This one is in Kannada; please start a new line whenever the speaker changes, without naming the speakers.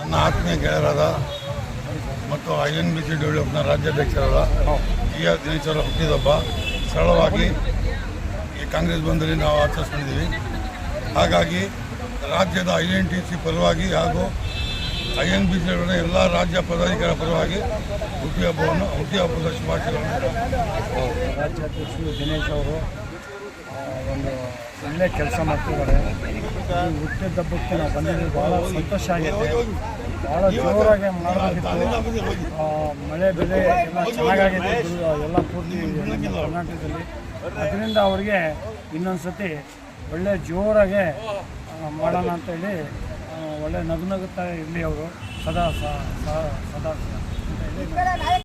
ನನ್ನ ಆತ್ಮೀಯ ಗೆಳೆಯರಾದ ಮತ್ತು INBC ಡೆವಲಪ್ನ ರಾಜ್ಯಾಧ್ಯಕ್ಷರಾದ ER ದಿನೇಶ್ವರ ಹುಟ್ಟಿದಬ್ಬ ಸರಳವಾಗಿ ಈ ಕಾಂಗ್ರೆಸ್ ಬಂದಲ್ಲಿ ನಾವು ಆಚರಿಸ್ಕೊಂಡಿದ್ದೀವಿ. ಹಾಗಾಗಿ ರಾಜ್ಯದ INTC ಪರವಾಗಿ ಹಾಗೂ INBC ಎಲ್ಲ ರಾಜ್ಯ ಪದಾಧಿಕಾರಿಗಳ ಪರವಾಗಿ ಹುಟ್ಟಿಹಬ್ಬದ ಶುಭಾಶಯಗಳನ್ನು.
ರಾಜ್ಯಾಧ್ಯಕ್ಷರು ದಿನೇಶ್ ಅವರು ಒಂದು ಒಳ್ಳೆ ಕೆಲಸ ಮಾಡ್ತಿದ್ದಾರೆ. ಹುಟ್ಟಿದ ಹಬ್ಬಕ್ಕೆ ನಾವು ಬಂದಿದ್ದೀವಿ, ಭಾಳ ಸಂತೋಷ ಆಗಿದೆ. ಭಾಳ ಜೋರಾಗಿ ಮಾಡಬೇಕಿತ್ತು. ಮಳೆ ಬೆಳೆ ಎಲ್ಲ ಚೆನ್ನಾಗಾಗಿದೆ ಎಲ್ಲ ಪೂರ್ತಿ ಕರ್ನಾಟಕದಲ್ಲಿ. ಅದರಿಂದ ಅವರಿಗೆ ಇನ್ನೊಂದು ಸತಿ ಒಳ್ಳೆ ಜೋರಾಗೆ ಮಾಡೋಣ ಅಂತೇಳಿ ಒಳ್ಳೆ ನಗುತ್ತಾ ಇರಲಿ ಅವರು ಸದಾ ಅಂತ ಹೇಳಿ